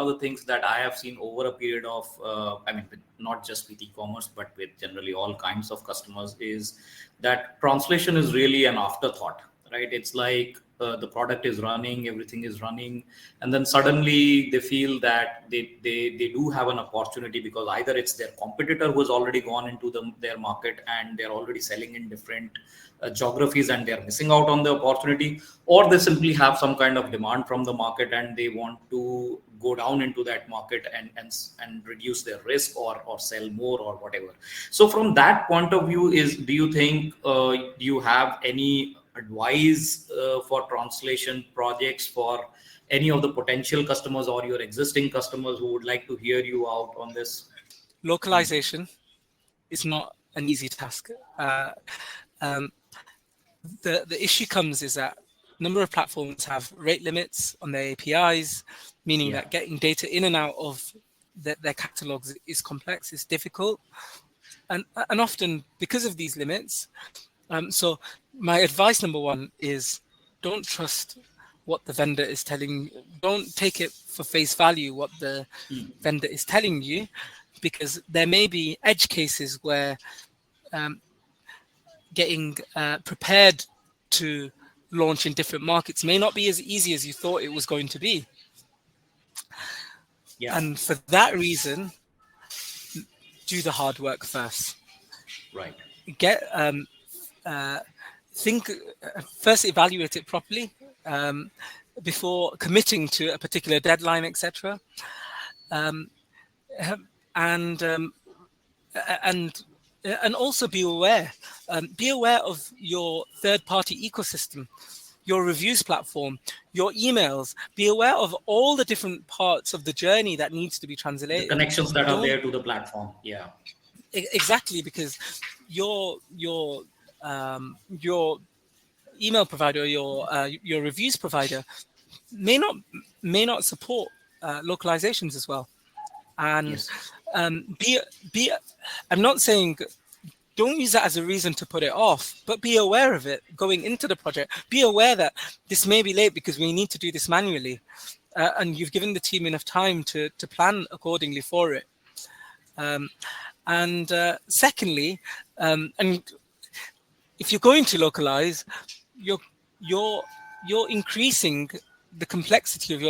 of the things that I have seen over a period of, not just with e-commerce, but with generally all kinds of customers, is that translation is really an afterthought, right? It's like the product is running, everything is running, and then suddenly they feel that they do have an opportunity, because either it's their competitor who has already gone into their market and they're already selling in different geographies and they're missing out on the opportunity, or they simply have some kind of demand from the market and they want to go down into that market and reduce their risk, or sell more or whatever. So from that point of view, do you think do you have any advice for translation projects for any of the potential customers or your existing customers who would like to hear you out on this? Localization is not an easy task. The issue comes is that a number of platforms have rate limits on their APIs, meaning that getting data in and out of their catalogs is complex, is difficult, and often because of these limits. So my advice number one is, don't trust what the vendor is telling you. Don't take it for face value what the vendor is telling you, because there may be edge cases where getting prepared to launch in different markets may not be as easy as you thought it was going to be. And for that reason, do the hard work first. Right. First evaluate it properly before committing to a particular deadline, etc. And also be aware of your third-party ecosystem, your reviews platform, your emails. Be aware of all the different parts of the journey that needs to be translated. The connections that are there to the platform. Yeah. Exactly, because your email provider, your reviews provider may not support localizations as well. And I'm not saying don't use that as a reason to put it off, but be aware of it going into the project. Be aware that this may be late because we need to do this manually, and you've given the team enough time to plan accordingly for it. And secondly, and if you're going to localize, you're increasing the complexity of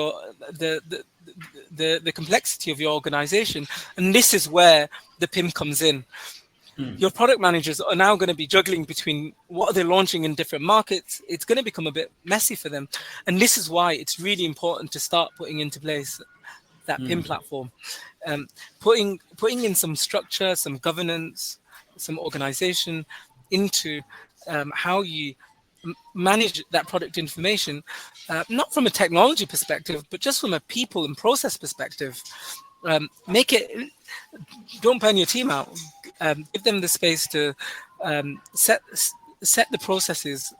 the complexity of your organization, and this is where the PIM comes in. Your product managers are now going to be juggling between what are they launching in different markets. It's going to become a bit messy for them, and this is why it's really important to start putting into place that PIM platform, putting in some structure, some governance, some organization into how you manage that product information, not from a technology perspective, but just from a people and process perspective. Don't burn your team out. Give them the space to set the processes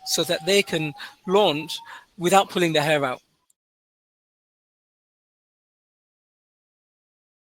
so that they can launch without pulling their hair out.